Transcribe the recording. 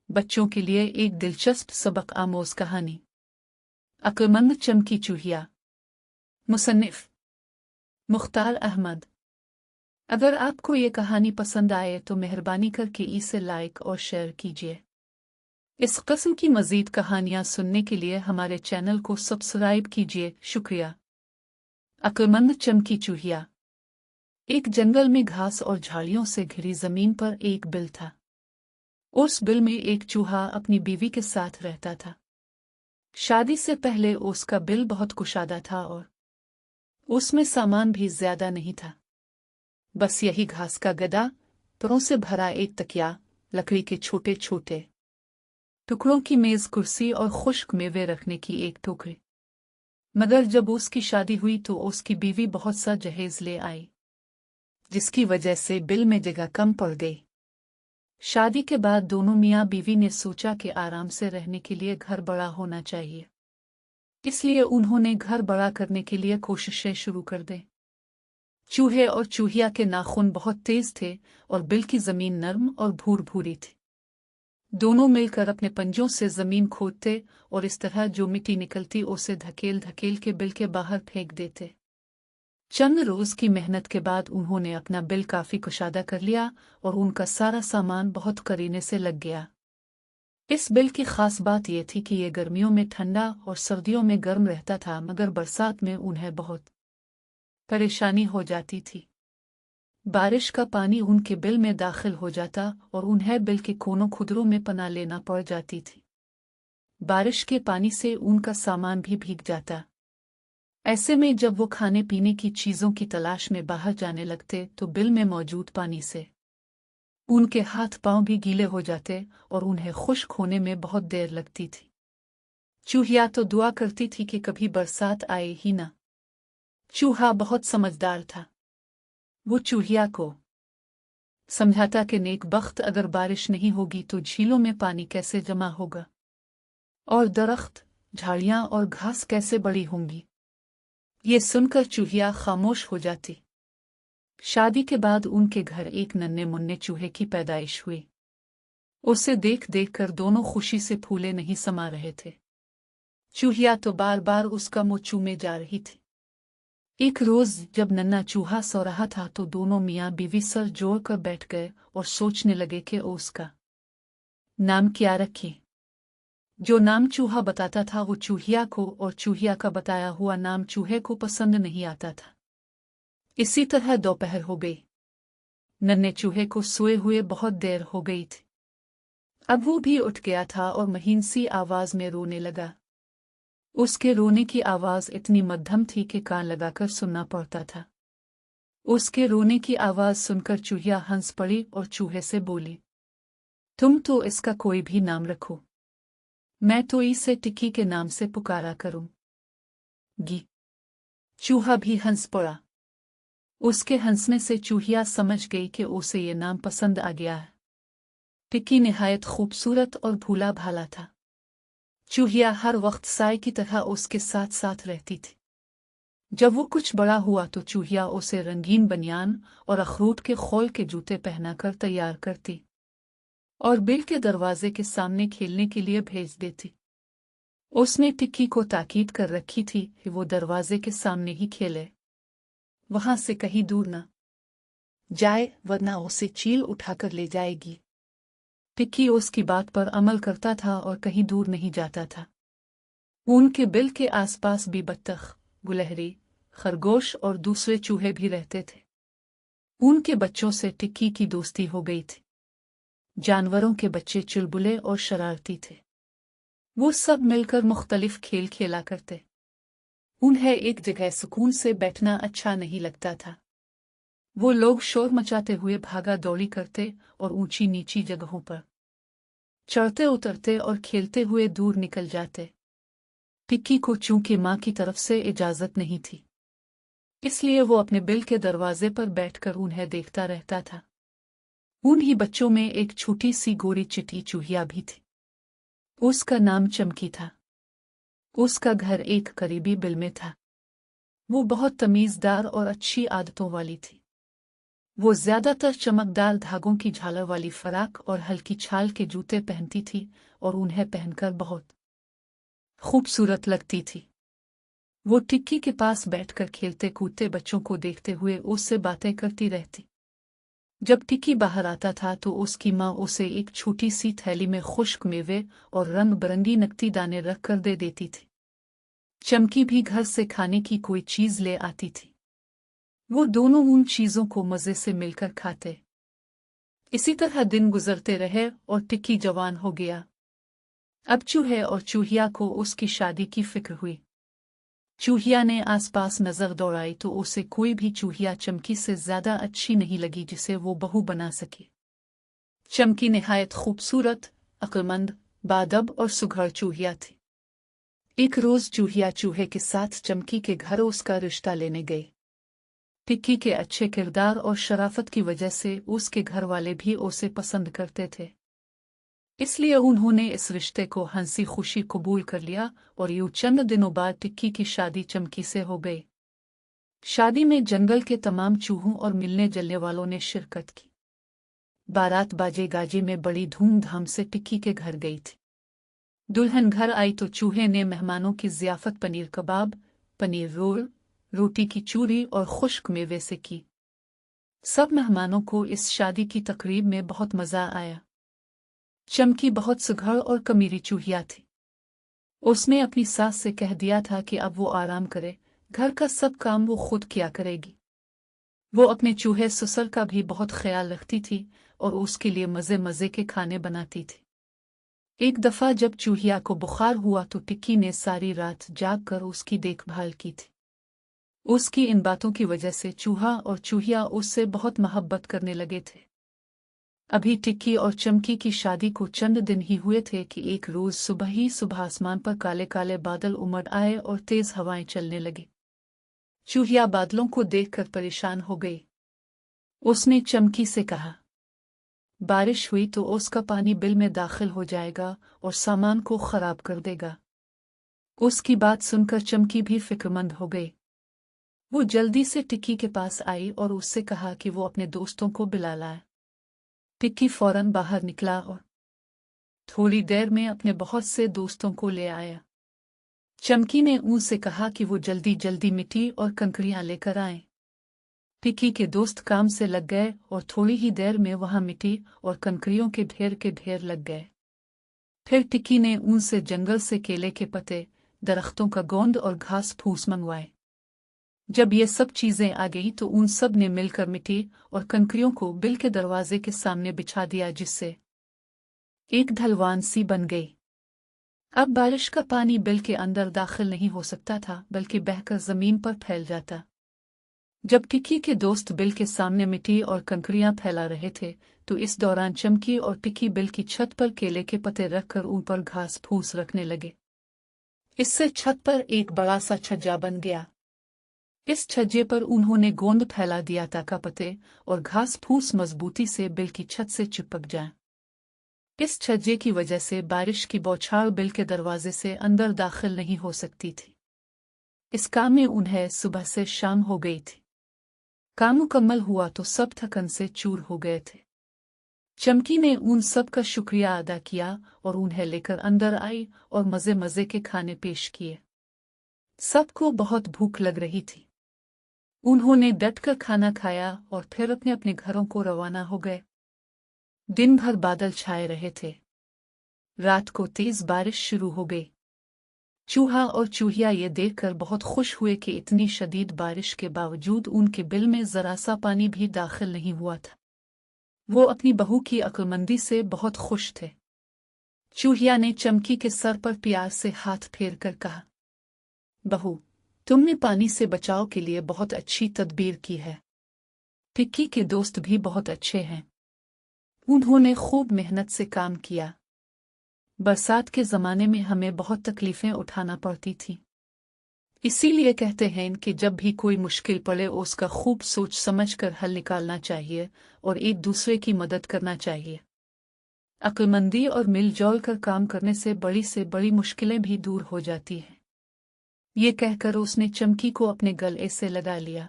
बच्चों के लिए एक दिलचस्प सबक आमोज कहानी। अक्लमंद चमकी चूहिया। मुसन्निफ मुख्तार अहमद। अगर आपको ये कहानी पसंद आए तो मेहरबानी करके इसे लाइक और शेयर कीजिए। इस किस्म की मज़ीद कहानियाँ सुनने के लिए हमारे चैनल को सब्सक्राइब कीजिए। शुक्रिया। अक्लमंद चमकी चूहिया। एक जंगल में घास और झाड़ियों से घिरी जमीन पर एक बिल था। उस बिल में एक चूहा अपनी बीवी के साथ रहता था। शादी से पहले उसका बिल बहुत कुशादा था और उसमें सामान भी ज्यादा नहीं था। बस यही घास का गदा, परों से भरा एक तकिया, लकड़ी के छोटे छोटे टुकड़ों की मेज कुर्सी और खुश्क मेवे रखने की एक टोकरी। मगर जब उसकी शादी हुई तो उसकी बीवी बहुत सा जहेज ले आई, जिसकी वजह से बिल में जगह कम पड़ गई। शादी के बाद दोनों मियाँ बीवी ने सोचा कि आराम से रहने के लिए घर बड़ा होना चाहिए, इसलिए उन्होंने घर बड़ा करने के लिए कोशिशें शुरू कर दी। चूहे और चूहिया के नाखून बहुत तेज थे और बिल की जमीन नर्म और भूर भूरी थी। दोनों मिलकर अपने पंजों से जमीन खोदते और इस तरह जो मिट्टी निकलती उसे धकेल धकेल के बिल के बाहर फेंक देते। चंद रोज की मेहनत के बाद उन्होंने अपना बिल काफी कुशादा कर लिया और उनका सारा सामान बहुत करीने से लग गया। इस बिल की खास बात यह थी कि यह गर्मियों में ठंडा और सर्दियों में गर्म रहता था, मगर बरसात में उन्हें बहुत परेशानी हो जाती थी। बारिश का पानी उनके बिल में दाखिल हो जाता और उन्हें बिल के कोनों खुदरों में पनाह लेना पड़ जाती थी। बारिश के पानी से उनका सामान भी भीग जाता। ऐसे में जब वो खाने पीने की चीजों की तलाश में बाहर जाने लगते तो बिल में मौजूद पानी से उनके हाथ पांव भी गीले हो जाते और उन्हें खुश्क होने में बहुत देर लगती थी। चूहिया तो दुआ करती थी कि कभी बरसात आए ही ना। चूहा बहुत समझदार था। वो चूहिया को समझाता कि नेक बख्त, अगर बारिश नहीं होगी तो झीलों में पानी कैसे जमा होगा और दरख्त, झाड़ियां और घास कैसे बड़ी होंगी। ये सुनकर चूहिया खामोश हो जाती। शादी के बाद उनके घर एक नन्हे मुन्ने चूहे की पैदाइश हुई। उसे देख देख कर दोनों खुशी से फूले नहीं समा रहे थे। चूहिया तो बार बार उसका मुंह चूमे जा रही थी। एक रोज जब नन्हा चूहा सो रहा था तो दोनों मियाँ बीवी सर जोड़ कर बैठ गए और सोचने लगे कि उसका नाम क्या रखें। जो नाम चूहा बताता था वो चूहिया को और चूहिया का बताया हुआ नाम चूहे को पसंद नहीं आता था। इसी तरह दोपहर हो गई। नन्हे चूहे को सोए हुए बहुत देर हो गई थी। अब वो भी उठ गया था और महीन सी आवाज में रोने लगा। उसके रोने की आवाज इतनी मध्यम थी कि कान लगाकर सुनना पड़ता था। उसके रोने की आवाज सुनकर चूहिया हंस पड़ी और चूहे से बोली, तुम तो इसका कोई भी नाम रखो, मैं तो इसे टिक्की के नाम से पुकारा करूंगी। चूहा भी हंस पड़ा। उसके हंसने से चूहिया समझ गई कि उसे ये नाम पसंद आ गया है। टिक्की निहायत खूबसूरत और भूला भाला था। चूहिया हर वक्त साए की तरह उसके साथ साथ रहती थी। जब वो कुछ बड़ा हुआ तो चूहिया उसे रंगीन बनियान और अखरोट के खोल के जूते पहनाकर तैयार करती और बिल के दरवाजे के सामने खेलने के लिए भेज देती। उसने टिक्की को ताकीद कर रखी थी कि वो दरवाजे के सामने ही खेले, वहां से कहीं दूर न जाए, वरना उसे चील उठाकर ले जाएगी। टिक्की उसकी बात पर अमल करता था और कहीं दूर नहीं जाता था। उनके बिल के आसपास भी बत्तख, गुलहरी, खरगोश और दूसरे चूहे भी रहते थे। उनके बच्चों से टिक्की की दोस्ती हो गई थी। जानवरों के बच्चे चुलबुले और शरारती थे। वो सब मिलकर मुख्तलिफ खेल खेला करते। उन्हें एक जगह सुकून से बैठना अच्छा नहीं लगता था। वो लोग शोर मचाते हुए भागा दौड़ी करते और ऊंची नीची जगहों पर चढ़ते उतरते और खेलते हुए दूर निकल जाते। टिक्की को चूंकि माँ की तरफ से इजाजत नहीं थी, इसलिए वो अपने बिल के दरवाजे पर बैठकर उन्हें देखता रहता था। उन्हीं बच्चों में एक छोटी सी गोरी चिट्टी चूहिया भी थी। उसका नाम चमकी था। उसका घर एक करीबी बिल में था। वो बहुत तमीजदार और अच्छी आदतों वाली थी। वो ज्यादातर चमकदार धागों की झालर वाली फराक और हल्की छाल के जूते पहनती थी और उन्हें पहनकर बहुत खूबसूरत लगती थी। वो टिक्की के पास बैठकर खेलते कूदते बच्चों को देखते हुए उससे बातें करती रहती। जब टिक्की बाहर आता था तो उसकी माँ उसे एक छोटी सी थैली में खुश्क मेवे और रंग बिरंगी नकदी दाने रख कर दे देती थी। चमकी भी घर से खाने की कोई चीज ले आती थी। वो दोनों उन चीजों को मजे से मिलकर खाते। इसी तरह दिन गुजरते रहे और टिक्की जवान हो गया। अब चूहे और चूहिया को उसकी शादी की फिक्र हुई। चूहिया ने आसपास नजर दौड़ाई तो उसे कोई भी चूहिया चमकी से ज्यादा अच्छी नहीं लगी जिसे वो बहू बना सके। चमकी निहायत खूबसूरत, अक्लमंद, बाअदब और सुघड़ चूहिया थी। एक रोज चूहिया चूहे के साथ चमकी के घर उसका रिश्ता लेने गई। टिक्की के अच्छे किरदार और शराफत की वजह से उसके घर वाले भी उसे पसंद करते थे, इसलिए उन्होंने इस रिश्ते को हंसी खुशी कबूल कर लिया और यूं चंद दिनों बाद टिक्की की शादी चमकी से हो गई। शादी में जंगल के तमाम चूहों और मिलने जलने वालों ने शिरकत की। बारात बाजे गाजे में बड़ी धूमधाम से टिक्की के घर गई थी। दुल्हन घर आई तो चूहे ने मेहमानों की ज़ियाफत पनीर कबाब, पनीर रोल, रोटी की चूरी और खुश्क मेवे से की। सब मेहमानों को इस शादी की तकरीब में बहुत मज़ा आया। चमकी बहुत सुघड़ और कमीरी चूहिया थी। उसने अपनी सास से कह दिया था कि अब वो आराम करे, घर का सब काम वो खुद किया करेगी। वो अपने चूहे ससुर का भी बहुत ख्याल रखती थी और उसके लिए मज़े मज़े के खाने बनाती थी। एक दफ़ा जब चूहिया को बुखार हुआ तो टिक्की ने सारी रात जाग कर उसकी देखभाल की थी। उसकी इन बातों की वजह से चूहा और चूहिया उससे बहुत मोहब्बत करने लगे थे। अभी टिक्की और चमकी की शादी को चंद दिन ही हुए थे कि एक रोज सुबह ही सुबह आसमान पर काले काले बादल उमड़ आए और तेज हवाएं चलने लगी। चूहिया बादलों को देखकर परेशान हो गई। उसने चमकी से कहा, बारिश हुई तो उसका पानी बिल में दाखिल हो जाएगा और सामान को खराब कर देगा। उसकी बात सुनकर चमकी भी फिक्रमंद हो गई। वो जल्दी से टिक्की के पास आई और उससे कहा कि वो अपने दोस्तों को बुला लाए। टिक्की फौरन बाहर निकला और थोड़ी देर में अपने बहुत से दोस्तों को ले आया। चमकी ने उनसे कहा कि वो जल्दी जल्दी मिट्टी और कंकरियां लेकर आएं। टिक्की के दोस्त काम से लग गए और थोड़ी ही देर में वहां मिट्टी और कंकरियों के ढेर लग गए। फिर टिक्की ने उनसे जंगल से केले के पत्ते, दरख्तों का गोंद और घास फूस मंगवाए। जब ये सब चीजें आ गई तो उन सब ने मिलकर मिट्टी और कंकरियों को बिल के दरवाजे के सामने बिछा दिया, जिससे एक ढलवान सी बन गई। अब बारिश का पानी बिल के अंदर दाखिल नहीं हो सकता था बल्कि बहकर जमीन पर फैल जाता। जब टिक्की के दोस्त बिल के सामने मिट्टी और कंकरियां फैला रहे थे तो इस दौरान चमकी और टिक्की बिल की छत पर केले के पत्ते रखकर उन पर घास फूस रखने लगे। इससे छत पर एक बड़ा सा छज्जा बन गया। इस छज्जे पर उन्होंने गोंद फैला दिया ताकि पत्ते और घास फूस मजबूती से बिल की छत से चिपक जाएं। इस छज्जे की वजह से बारिश की बौछार बिल के दरवाजे से अंदर दाखिल नहीं हो सकती थी। इस काम में उन्हें सुबह से शाम हो गई थी। काम मुकम्मल हुआ तो सब थकन से चूर हो गए थे। चमकी ने उन सब का शुक्रिया अदा किया और उन्हें लेकर अंदर आई और मजे मजे के खाने पेश किए। सबको बहुत भूख लग रही थी। उन्होंने डटकर खाना खाया और फिर अपने अपने घरों को रवाना हो गए। दिन भर बादल छाए रहे थे। रात को तेज बारिश शुरू हो गई। चूहा और चूहिया ये देखकर बहुत खुश हुए कि इतनी शदीद बारिश के बावजूद उनके बिल में जरा सा पानी भी दाखिल नहीं हुआ था। वो अपनी बहू की अक्लमंदी से बहुत खुश थे। चूहिया ने चमकी के सर पर प्यार से हाथ फेर कर कहा, बहू, तुमने पानी से बचाव के लिए बहुत अच्छी तदबीर की है। टिक्की के दोस्त भी बहुत अच्छे हैं। उन्होंने खूब मेहनत से काम किया। बरसात के ज़माने में हमें बहुत तकलीफ़ें उठाना पड़ती थीं। इसीलिए कहते हैं कि जब भी कोई मुश्किल पड़े उसका खूब सोच समझ कर हल निकालना चाहिए और एक दूसरे की मदद करना चाहिए। अक्लमंदी और मिलजुल कर काम करने से बड़ी मुश्किलें भी दूर हो जाती हैं। ये कहकर उसने चमकी को अपने गले से लगा लिया।